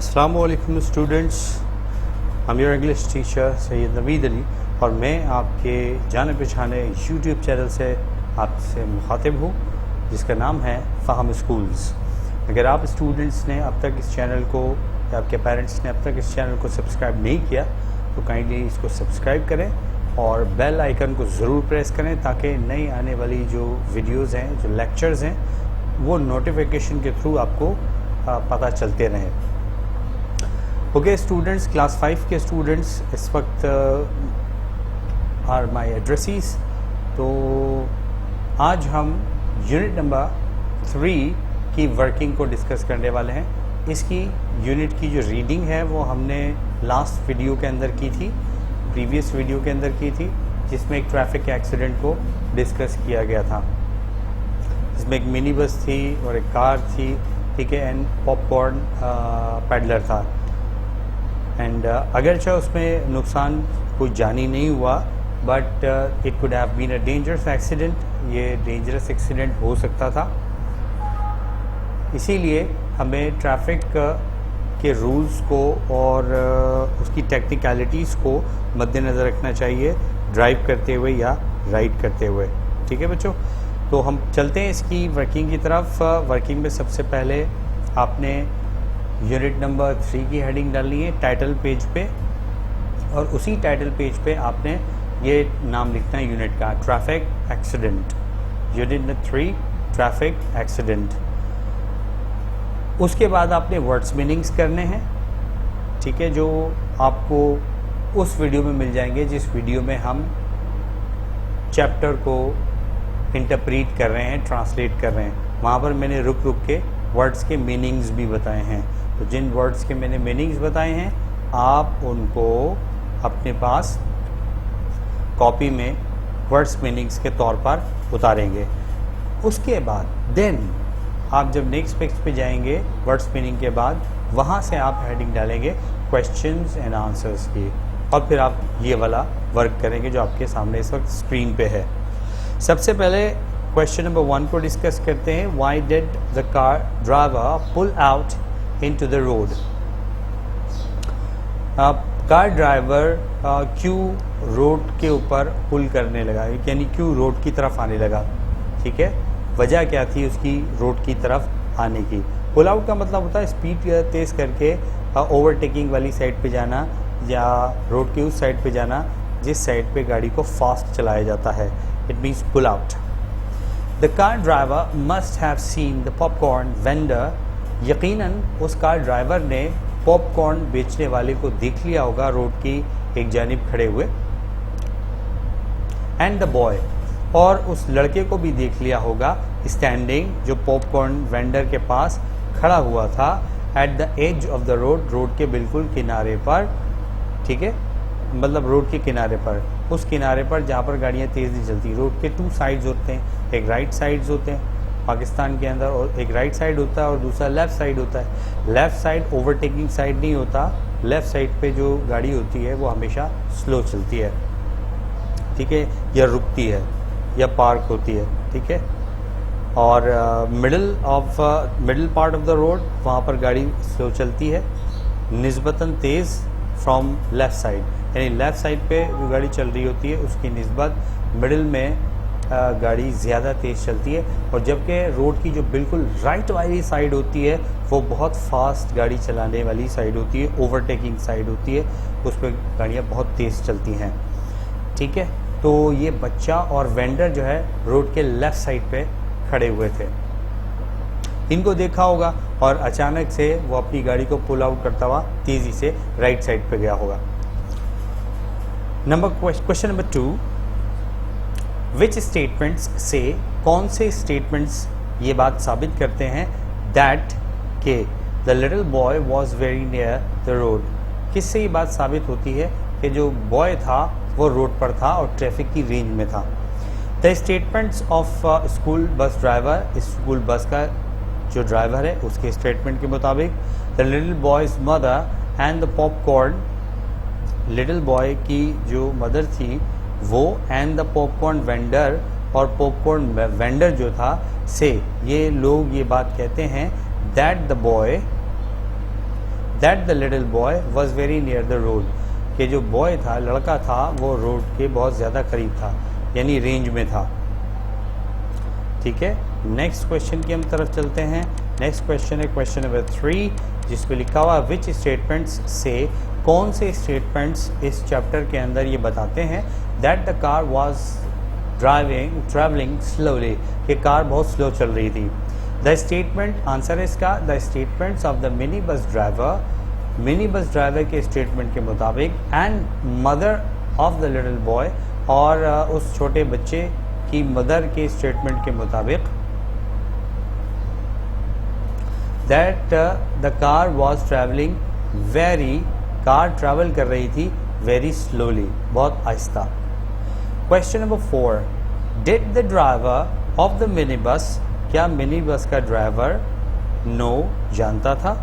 अस्सलामु अलैकुम स्टूडेंट्स, हम your English teacher Syed Naveed Ali और मैं आपके जाने पहचाने यूट्यूब चैनल से आपसे मुखातिब हूँ जिसका नाम है फ़हम स्कूल्स। अगर आप स्टूडेंट्स ने अब तक इस चैनल को या आपके पेरेंट्स ने अब तक इस चैनल को सब्सक्राइब नहीं किया तो काइंडली इसको सब्सक्राइब करें और बेल आइकन को ज़रूर प्रेस करें ताकि नई आने वाली जो वीडियोज़ हैं, जो लेक्चर्स हैं, वो नोटिफिकेशन के थ्रू आपको पता चलते रहें। ओके स्टूडेंट्स, क्लास 5 के स्टूडेंट्स इस वक्त आर माय एड्रेसेस। तो आज हम यूनिट नंबर 3 की वर्किंग को डिस्कस करने वाले हैं। इसकी यूनिट की जो रीडिंग है वो हमने लास्ट वीडियो के अंदर की थी, प्रीवियस वीडियो के अंदर की थी, जिसमें एक ट्रैफिक एक्सीडेंट को डिस्कस किया गया था। इसमें एक मिनी बस थी और एक कार थी, ठीक है, एंड पॉपकॉर्न पैडलर था। एंड अगरचे उसमें नुकसान कोई जानी नहीं हुआ, but it could have been a dangerous accident. ये डेंजरस एक्सीडेंट हो सकता था, इसीलिए हमें ट्रैफिक के रूल्स को और उसकी टेक्निकलिटीज़ को मद्देनज़र रखना चाहिए ड्राइव करते हुए या राइड करते हुए। ठीक है बच्चों, तो हम चलते हैं इसकी वर्किंग की तरफ। वर्किंग में सबसे पहले आपने यूनिट नंबर 3 की हेडिंग डालनी है टाइटल पेज पे, और उसी टाइटल पेज पे आपने ये नाम लिखना है यूनिट का, traffic accident. Unit number 3 traffic accident. उसके बाद आपने वर्ड्स मीनिंग्स करने हैं, ठीक है, जो आपको उस वीडियो में मिल जाएंगे जिस वीडियो में हम चैप्टर को इंटरप्रीट कर रहे हैं, ट्रांसलेट कर रहे हैं। वहाँ पर मैंने रुक रुक के वर्ड्स के मीनिंग्स भी बताए हैं। तो जिन वर्ड्स के मैंने मीनिंग्स बताए हैं आप उनको अपने पास कॉपी में वर्ड्स मीनिंग्स के तौर पर उतारेंगे। उसके बाद देन आप जब नेक्स्ट पेज पे जाएंगे वर्ड्स मीनिंग के बाद, वहाँ से आप हेडिंग डालेंगे क्वेश्चंस एंड आंसर्स की, और फिर आप ये वाला वर्क करेंगे जो आपके सामने इस वक्त स्क्रीन पे है। सबसे पहले क्वेश्चन नंबर 1 को डिस्कस करते हैं। Why did the car driver pull out into the road? Car driver क्यों रोड के ऊपर पुल करने लगा, यानी क्यों रोड की तरफ आने लगा? ठीक है, वजह क्या थी उसकी रोड की तरफ आने की? पुल आउट का मतलब होता है स्पीड तेज़ करके ओवरटेकिंग वाली साइड पे जाना या रोड की उस साइड पे जाना जिस साइड पे गाड़ी को फास्ट चलाया जाता है। It means pull out. The car driver must have seen the popcorn vendor. यकीनन उस कार ड्राइवर ने पॉपकॉर्न बेचने वाले को देख लिया होगा रोड की एक जानिब खड़े हुए। एंड द बॉय, और उस लड़के को भी देख लिया होगा स्टैंडिंग, जो पॉपकॉर्न वेंडर के पास खड़ा हुआ था, at the edge of the road, road के बिल्कुल किनारे पर। ठीक है, मतलब रोड के किनारे पर, उस किनारे पर जहाँ पर गाड़ियाँ तेज़ नहीं चलती। रोड के 2 साइड्स होते हैं, एक राइट साइड्स होते हैं पाकिस्तान के अंदर, और एक राइट साइड होता है और दूसरा लेफ़्ट साइड होता है। लेफ़्ट साइड ओवरटेकिंग साइड नहीं होता, लेफ़्ट साइड पे जो गाड़ी होती है वो हमेशा स्लो चलती है, ठीक है, या रुकती है या पार्क होती है, ठीक है। और middle part of the road, वहाँ पर गाड़ी स्लो चलती है, निस्बतन तेज़ फ्रॉम लेफ़्ट साइड, यानी लेफ़्ट साइड पे जो गाड़ी चल रही होती है उसकी निस्बत मिडिल में गाड़ी ज़्यादा तेज़ चलती है। और जबकि रोड की जो बिल्कुल राइट वाली साइड होती है वो बहुत फास्ट गाड़ी चलाने वाली साइड होती है, ओवरटेकिंग साइड होती है, उस पर गाड़ियाँ बहुत तेज़ चलती हैं। ठीक है, तो ये बच्चा और वेंडर जो है रोड के लेफ़्ट साइड पे खड़े हुए थे। इनको देखा होगा और अचानक से वो अपनी गाड़ी को पुल आउट करता हुआ तेज़ी से राइट साइड पे गया होगा। क्वेश्चन नंबर 2, विच स्टेटमेंट्स से, कौन से स्टेटमेंट्स ये बात साबित करते हैं दैट के the little boy was very near the road? किससे ये बात साबित होती है कि जो बॉय था वो रोड पर था और ट्रैफिक की रेंज में था? The statements of school bus driver, school bus का जो ड्राइवर है उसके स्टेटमेंट के मुताबिक, the little boys mother and the popcorn, little boy की जो मदर थी वो एंड द पॉपकॉर्न वेंडर, और पॉपकॉर्न वेंडर जो था से, ये लोग ये बात कहते हैं that the boy that the little boy was very near the road, कि जो बॉय था, लड़का था, वो रोड के बहुत ज़्यादा करीब था, यानी रेंज में था। ठीक है, नेक्स्ट क्वेश्चन की हम तरफ चलते हैं। नेक्स्ट क्वेश्चन है क्वेश्चन नंबर 3, जिस पे लिखा हुआ विच स्टेटमेंट्स से, कौन से स्टेटमेंट्स इस चैप्टर के अंदर ये बताते हैं that the car was travelling slowly, कि कार बहुत स्लो चल रही थी। द स्टेटमेंट, आंसर है इसका, the statements of the mini bus driver, mini bus driver के स्टेटमेंट के मुताबिक, and mother of the little boy, और उस छोटे बच्चे की मदर के स्टेटमेंट के मुताबिक, that the car was travelling very, car travel कर रही थी वेरी स्लोली, बहुत आहिस्ता। Question number 4, did the driver of the mini बस, क्या मिनी बस का ड्राइवर, नो, जानता था,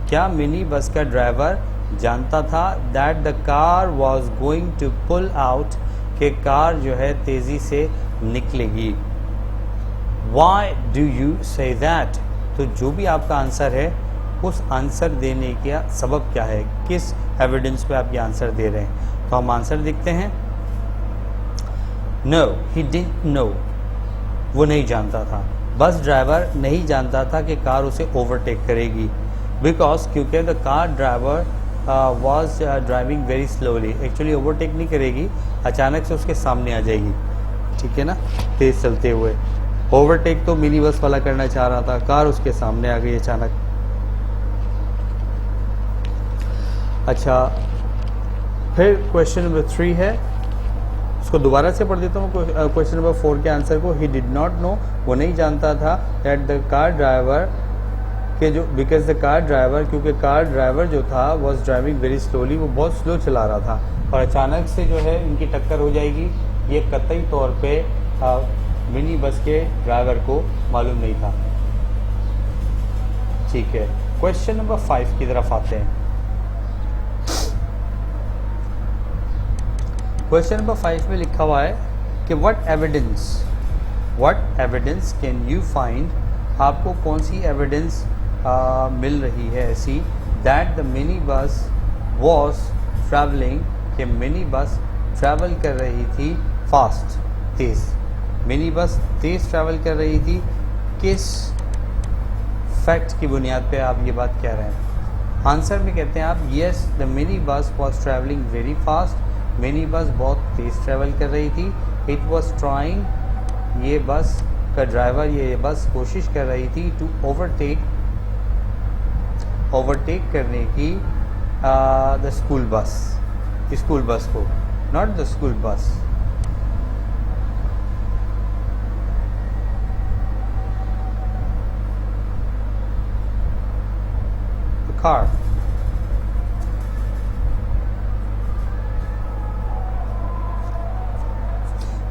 क्या मिनी बस का ड्राइवर जानता था that the car was going to pull out, कि कार जो है तेज़ी से निकलेगी। Why do you say that, तो जो भी आपका आंसर है उस आंसर देने का सबब क्या है, किस एविडेंस पे आप ये आंसर दे रहे हैं। तो हम आंसर देखते हैं। नो, ही डिडंट नो, वो नहीं जानता था, बस ड्राइवर नहीं जानता था कि कार उसे ओवरटेक करेगी, बिकॉज, क्योंकि the car driver was driving very slowly, actually overtake नहीं करेगी, अचानक से उसके सामने आ जाएगी, ठीक है ना, तेज चलते हुए। ओवरटेक तो मिनी बस वाला करना चाह रहा था, कार उसके सामने आ गई अचानक। अच्छा, फिर क्वेश्चन नंबर 3 है, उसको दोबारा से पढ़ देता हूँ। क्वेश्चन नंबर 4 के आंसर को, ही डिड नॉट नो, वो नहीं जानता था, दैट द कार ड्राइवर, के जो, बिकॉज द कार ड्राइवर, क्योंकि कार ड्राइवर जो था वॉज ड्राइविंग वेरी स्लोली, वो बहुत स्लो चला रहा था, और अचानक से जो है इनकी टक्कर हो जाएगी, ये कतई तौर पे मिनी बस के ड्राइवर को मालूम नहीं था। ठीक है, क्वेश्चन नंबर 5 की तरफ आते हैं। क्वेश्चन नंबर 5 में लिखा हुआ है कि what evidence can you find, आपको कौन सी एविडेंस मिल रही है ऐसी, दैट द मिनी बस वॉज ट्रैवलिंग, कि मिनी बस ट्रैवल कर रही थी फास्ट, तेज़, मिनी बस तेज़ ट्रैवल कर रही थी, किस फैक्ट की बुनियाद पे आप ये बात कह रहे हैं। आंसर में कहते हैं आप, येस द मिनी बस was travelling very fast, mini bus बहुत तेज़ ट्रैवल कर रही थी। इट वॉज ट्राइंग, ये बस का ड्राइवर, ये बस कोशिश कर रही थी टू ओवरटेक करने की द स्कूल बस को, not the school bus. The car,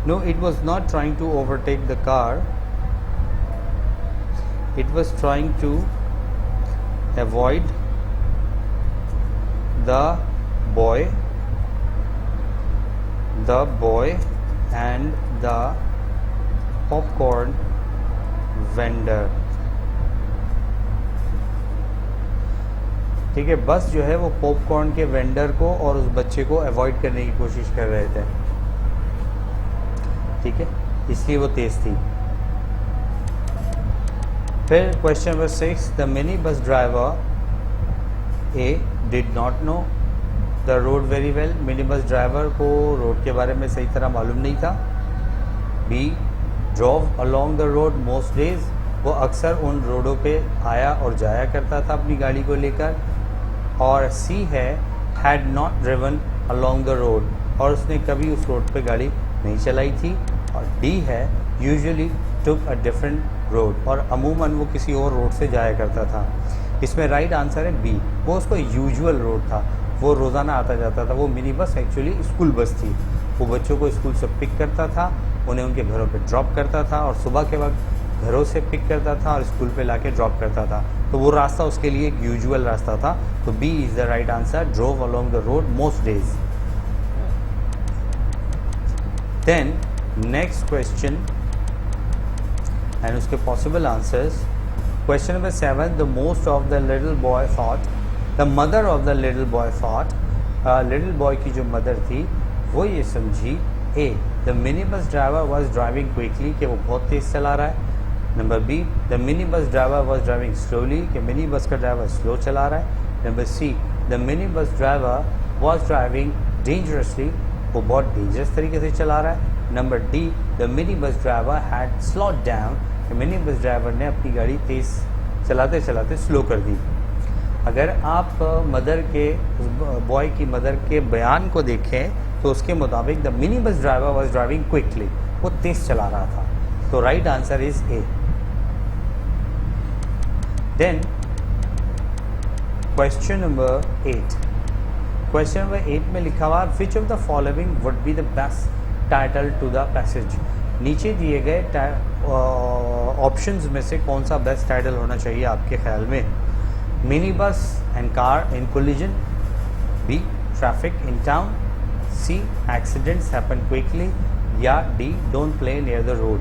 no, it was not trying to overtake the car, it was trying to avoid the boy and the popcorn vendor। ठीक है, बस जो है वो popcorn के वेंडर को और उस बच्चे को अवॉइड करने की कोशिश कर रहे थे, ठीक है, इसलिए वो तेज थी। फिर question number 6, the mini bus driver A did not know the road very well, mini bus driver को रोड के बारे में सही तरह मालूम नहीं था। B drove along the road most days, वो अक्सर उन रोडों पे आया और जाया करता था अपनी गाड़ी को लेकर। और सी है had not driven along the road, और उसने कभी उस रोड पे गाड़ी नहीं चलाई थी। और डी है usually took a different road, और अमूमन वो किसी और रोड से जाया करता था। इसमें राइट आंसर है बी, वो उसको यूजुअल रोड था, वो रोज़ाना आता जाता था। वो mini bus actually school bus थी, वो बच्चों को स्कूल से पिक करता था, उन्हें उनके घरों पे ड्रॉप करता था, और सुबह के वक्त घरों से पिक करता था और स्कूल पे लाके ड्रॉप करता था। तो वो रास्ता उसके लिए एक यूजुअल रास्ता था। तो B is the right answer, drove along the road most days. Then next question and उसके possible answers. Question number 7, the most of the little boy thought, the mother of the little boy thought, little boy की जो mother थी वो ये समझी, A the mini bus driver was driving quickly, कि वो बहुत तेज़ चला रहा है। Number B the mini bus driver was driving slowly, कि मिनी बस का ड्राइवर स्लो चला रहा है। Number see the mini bus driver was driving dangerously, वो बहुत डेंजरस तरीके से चला रहा है। Number D the mini bus driver had slowed down, कि मिनी बस ड्राइवर ने अपनी गाड़ी तेज़ चलाते चलाते स्लो कर दी। अगर आप मदर के बॉय की मदर के बयान को देखें तो उसके मुताबिक the mini bus driver was driving quickly, वो तेज़ चला रहा था। तो right answer is A. Then question number 8, question number 8 में लिखा हुआ which of the following would be the best title to the passage. नीचे दिए गए ऑप्शंस में से कौन सा बेस्ट टाइटल होना चाहिए आपके ख्याल में? Mini bus and car in collision, B traffic in town, C accidents happen quickly, या D don't play near the road.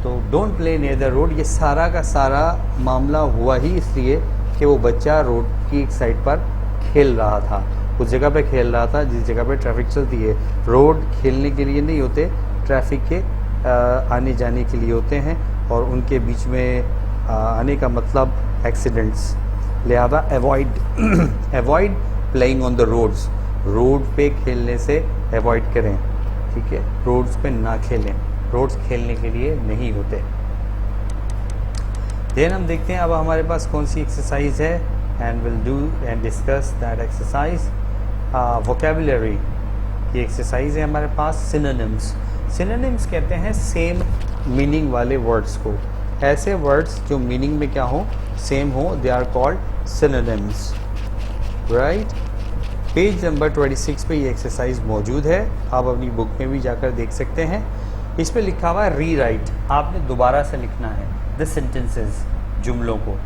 तो don't play near the road, ये सारा का सारा मामला हुआ ही इसलिए कि वो बच्चा रोड की एक साइड पर खेल रहा था, उस जगह पे खेल रहा था जिस जगह पे ट्रैफिक चलती है। रोड खेलने के लिए नहीं होते, ट्रैफिक के आने जाने के लिए होते हैं, और उनके बीच में आने का मतलब एक्सीडेंट्स। लिहाजा avoid playing on the roads, road पे खेलने से अवॉइड करें, ठीक है, रोड्स पे ना खेलें, रोड्स खेलने के लिए नहीं होते। देन हम देखते हैं अब हमारे पास कौन सी एक्सरसाइज है, and will do and discuss that exercise. Vocabulary की एक्सरसाइज है हमारे पास। सिनोनिम्स, सिनोनिम्स कहते हैं सेम मीनिंग वाले वर्ड्स को, ऐसे वर्ड्स जो मीनिंग में क्या हो, सेम हो, they are called synonyms, right. Page number 26 पे ये एक्सरसाइज मौजूद है, आप अपनी बुक में भी जाकर देख सकते हैं। इस पे लिखा हुआ है री राइट, आपने दोबारा से लिखना है द सेंटेंसेस, जुमलों को,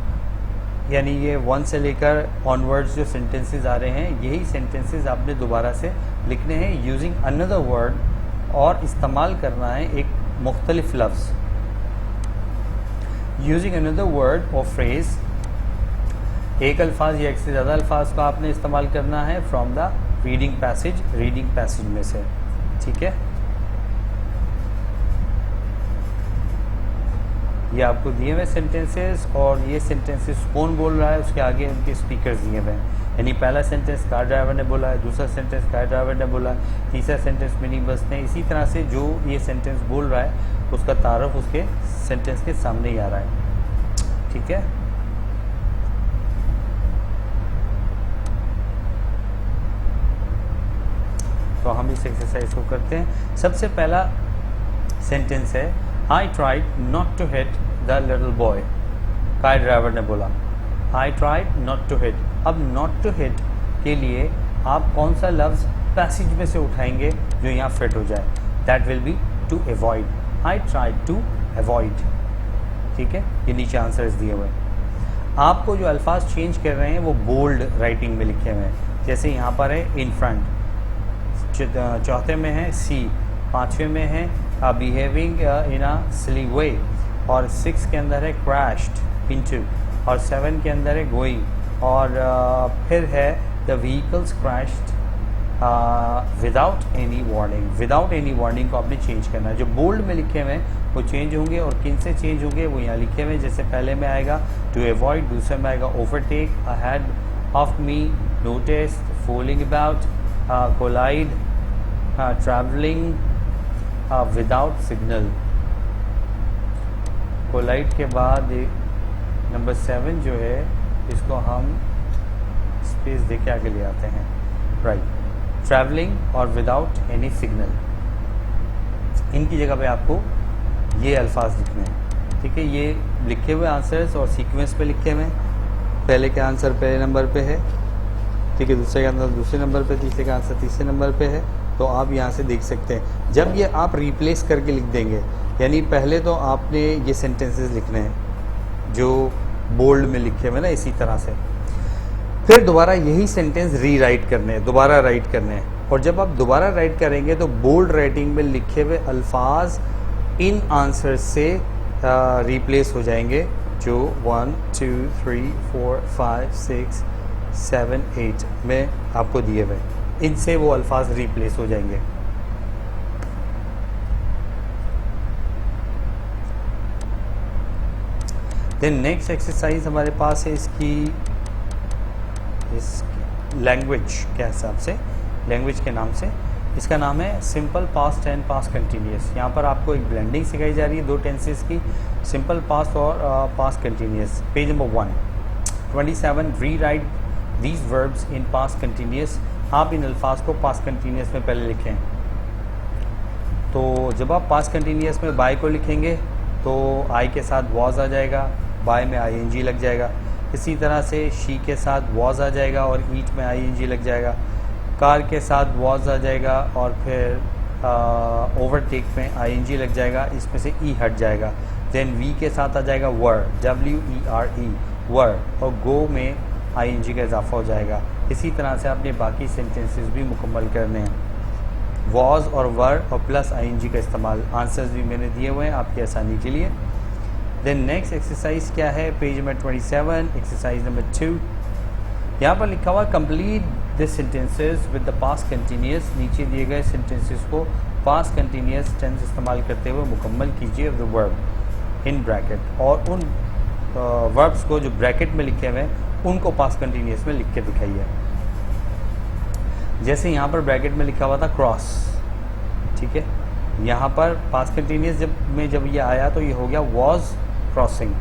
यानी ये 1 से लेकर ऑनवर्ड्स जो सेंटेंसेस आ रहे हैं, यही सेंटेंसेस आपने दोबारा से लिखने हैं यूजिंग अनदर वर्ड, और इस्तेमाल करना है एक मुख्तलिफ लफ्ज़, यूजिंग अनदर वर्ड और फ्रेज। एक अल्फाज या एक से ज़्यादा अल्फाज का आपने इस्तेमाल करना है फ्रॉम द रीडिंग पैसेज में से, ठीक है। ये आपको दिए हुए सेंटेंसेस, और ये सेंटेंसेस कौन बोल रहा है उसके आगे उनके स्पीकर्स दिए हुए हैं, यानी पहला सेंटेंस कार ड्राइवर ने बोला है, दूसरा सेंटेंस कार ड्राइवर ने बोला है, तीसरा सेंटेंस मिनी बस ने। इसी तरह से जो ये सेंटेंस बोल रहा है उसका तारुफ उसके सेंटेंस के सामने ही आ रहा है, ठीक है। तो हम इस एक्सरसाइज को करते हैं। सबसे पहला सेंटेंस है I tried not to hit the little boy, car driver ने बोला। I tried not to hit, अब not to hit के लिए आप कौन सा लफ्ज़ पैसेज में से उठाएंगे जो यहाँ फिट हो जाए? That will be to avoid, I tried to avoid, ठीक है। ये नीचे आंसर्स दिए हुए हैं। आपको जो अल्फाज चेंज कर रहे हैं वो बोल्ड राइटिंग में लिखे हुए हैं, जैसे यहाँ पर है इन फ्रंट, चौथे में है सी, पाँचवें में है बिहेविंग इन अ सिली वे, और 6 के अंदर है क्रैश्ड इनटू, और 7 के अंदर है गोइंग, और फिर है the vehicles crashed without any warning. Without any warning को आपने चेंज करना है। जो बोल्ड में लिखे हुए हैं वो चेंज होंगे, और किन से चेंज होंगे वो यहाँ लिखे हुए हैं। जैसे पहले में आएगा टू अवॉइड, दूसरे में आएगा overtake, ahead of me, notice, fooling about, collide, travelling without signal. Collide के बाद नंबर 7 जो है इसको हम स्पेस दे के आगे ले आते हैं, राइट, ट्रैवलिंग और विदाउट एनी सिग्नल। इनकी जगह पे आपको ये अल्फाज लिखने हैं, ठीक है। ये लिखे हुए आंसर्स और सीक्वेंस पे लिखे हुए हैं। पहले का आंसर पहले नंबर पे है, ठीक है, दूसरे का आंसर दूसरे नंबर पे, तीसरे का आंसर तीसरे नंबर पे है। तो आप यहाँ से देख सकते हैं। जब ये आप रिप्लेस करके लिख देंगे, यानी पहले तो आपने ये सेंटेंसेस लिखने हैं जो बोल्ड में लिखे हुए ना, इसी तरह से फिर दोबारा यही सेंटेंस रीराइट करने हैं, दोबारा राइट करने हैं। और जब आप दोबारा राइट करेंगे तो बोल्ड राइटिंग में लिखे हुए अल्फाज इन आंसर से रिप्लेस हो जाएंगे, जो 1 2 3 4 5 6 7, 8 में आपको दिए हुए, इनसे वो अल्फाज रिप्लेस हो जाएंगे। देन नेक्स्ट एक्सरसाइज हमारे पास है इसकी लैंग्वेज के हिसाब से, लैंग्वेज के नाम से। इसका नाम है simple past and past continuous. यहाँ पर आपको एक ब्लेंडिंग सिखाई जा रही है 2 टेंसेस की, सिंपल पास्ट और पास्ट कंटिन्यूस। पेज नंबर 127, री right these verbs in past continuous. आप इन अल्फाज को पास्ट कंटिन्यूस में पहले लिखें। तो जब आप पास्ट कंटिन्यूस में बाय को लिखेंगे तो आई के साथ वॉज आ जाएगा, बाय में ING लग जाएगा। इसी तरह से शी के साथ वॉज आ जाएगा और ईट में ING लग जाएगा। कार के साथ वॉज आ जाएगा और फिर ओवरटेक में ING लग जाएगा, इसमें से ई हट जाएगा। देन वी के साथ आ जाएगा वर, WERE वर, और गो में ING का इजाफा हो जाएगा। इसी तरह से आपने बाकी सेंटेंसेस भी मुकम्मल करने हैं। वॉज और वर और प्लस ING का इस्तेमाल। आंसर्स भी मैंने दिए हुए हैं आपकी आसानी के लिए। देन नेक्स्ट एक्सरसाइज क्या है, पेज नंबर 27, एक्सरसाइज नंबर 2। यहाँ पर लिखा हुआ complete this sentences with the past continuous. नीचे दिए गए सेंटेंसेस को पास्ट कंटिन्यूस टेंस इस्तेमाल करते हुए मुकम्मल कीजिए द वर्ब इन ब्रैकेट, और उन वर्ब्स को जो ब्रैकेट में लिखे हुए हैं उनको पास्ट कंटिन्यूस में लिख के दिखाइए। जैसे यहाँ पर ब्रैकेट में लिखा हुआ था क्रॉस, ठीक है, यहाँ पर पास्ट कंटिन्यूस जब ये आया तो ये हो गया वॉज क्रॉसिंग,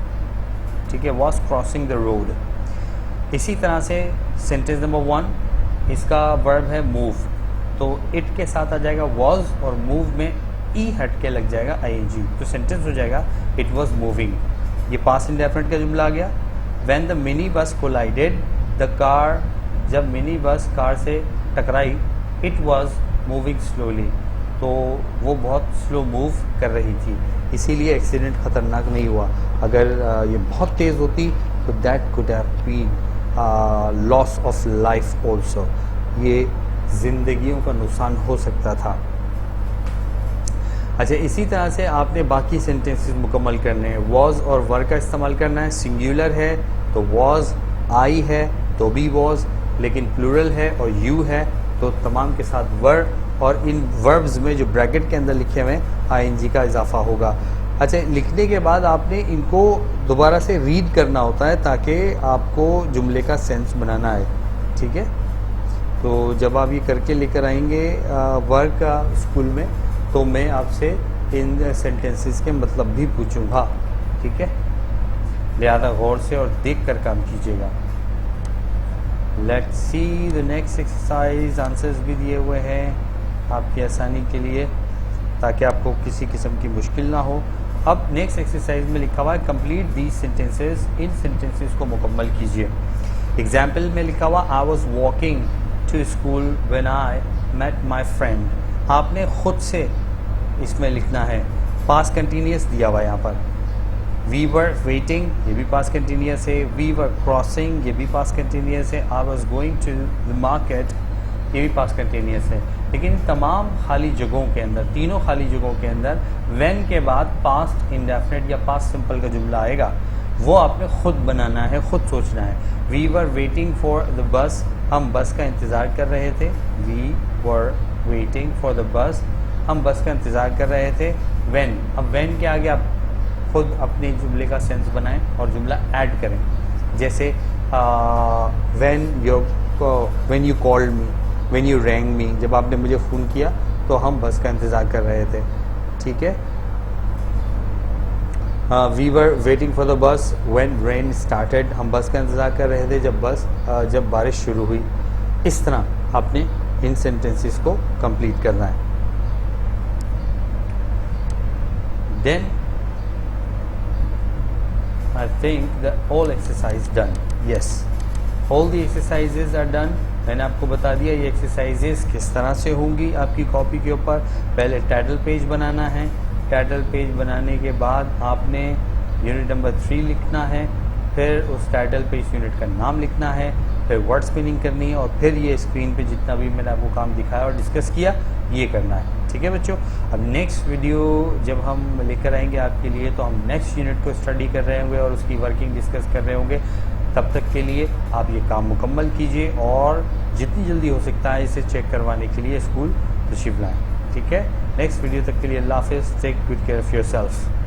ठीक है, वॉज क्रॉसिंग द रोड। इसी तरह से सेंटेंस नंबर 1, इसका वर्ब है मूव, तो इट के साथ आ जाएगा वॉज और मूव में ई हट के लग जाएगा ING, तो सेंटेंस हो जाएगा इट वॉज मूविंग। ये पास्ट इंडेफिनिट का जुमला आ गया। व्हेन द मिनी बस कोलाइडेड द कार, जब मिनी बस कार से टकराई, इट वॉज मूविंग स्लोली, तो वो बहुत स्लो मूव कर रही थी, इसीलिए एक्सीडेंट ख़तरनाक नहीं हुआ। अगर ये बहुत तेज़ होती तो that could have been loss of life also, ये ज़िंदगियों का नुकसान हो सकता था। अच्छा, इसी तरह से आपने बाकी सेंटेंसेस मुकम्मल करने हैं। वॉज और वर का इस्तेमाल करना है। सिंगुलर है तो वॉज, आई है तो भी वॉज, लेकिन प्लूरल है और यू है तो तमाम के साथ वर, और इन वर्ब्स में जो ब्रैकेट के अंदर लिखे हुए हैं ING का इजाफा होगा। अच्छा, लिखने के बाद आपने इनको दोबारा से रीड करना होता है ताकि आपको जुमले का सेंस बनाना है, ठीक है। तो जब आप ये करके लेकर आएंगे वर्क का स्कूल में, तो मैं आपसे इन सेंटेंसेस के मतलब भी पूछूंगा, ठीक है। लिहाजा गौर से और देख कर काम कीजिएगा। Let's see the next exercise. Answers भी दिए हुए हैं आपकी आसानी के लिए ताकि आपको किसी किस्म की मुश्किल ना हो। अब नेक्स्ट एक्सरसाइज में लिखा हुआ है कंप्लीट दीज सेंटेंसेस, इन सेंटेंसेस को मुकम्मल कीजिए। एग्जाम्पल में लिखा हुआ I was walking to school when I met my friend. आपने खुद से इसमें लिखना है। पास्ट कंटिन्यूस दिया हुआ है यहाँ पर। वी वर वेटिंग, ये भी पास्ट कंटिन्यूस है। वी वर क्रॉसिंग, ये भी पास्ट कंटिन्यूस है। I was going to the market, ये भी पास्ट कंटिन्यूस है। लेकिन तमाम खाली जगहों के अंदर, तीनों खाली जगहों के अंदर व्हेन के बाद पास्ट इंडेफिनिट या पास्ट सिंपल का जुमला आएगा, वो आपने खुद बनाना है, खुद सोचना है। We were waiting for the bus, हम बस का इंतज़ार कर रहे थे। We were waiting for the bus, हम बस का इंतज़ार कर रहे थे। व्हेन, अब व्हेन के आगे आप खुद अपने जुमले का सेंस बनाएं और जुमला ऐड करें। जैसे when you called me, when you wrong मी, जब आपने मुझे फ़ोन किया तो हम बस का इंतज़ार कर रहे थे, ठीक है। We were waiting for the bus when rain started, हम बस का इंतज़ार कर रहे थे जब बारिश शुरू हुई। इस तरह आपने इन सेंटेंसेस को कंप्लीट करना है। Then I think that all exercise done. Yes, all the exercises are done. मैंने आपको बता दिया ये एक्सरसाइजेस किस तरह से होंगी आपकी कॉपी के ऊपर। पहले टाइटल पेज बनाना है। टाइटल पेज बनाने के बाद आपने यूनिट नंबर 3 लिखना है, फिर उस टाइटल पेज यूनिट का नाम लिखना है, फिर वर्ड स्पिनिंग करनी है, और फिर ये स्क्रीन पे जितना भी मैंने आपको काम दिखाया और डिस्कस किया ये करना है, ठीक है बच्चों। अब नेक्स्ट वीडियो जब हम लेकर आएंगे आपके लिए, तो हम नेक्स्ट यूनिट को स्टडी कर रहे होंगे और उसकी वर्किंग डिस्कस कर रहे होंगे, तब तक के लिए आप ये काम मुकम्मल कीजिए और जितनी जल्दी हो सकता है इसे चेक करवाने के लिए स्कूल तशरीफ लाएँ। ठीक है, नेक्स्ट वीडियो तक के लिए अल्लाह हाफ़िज़। Take good care of yourself.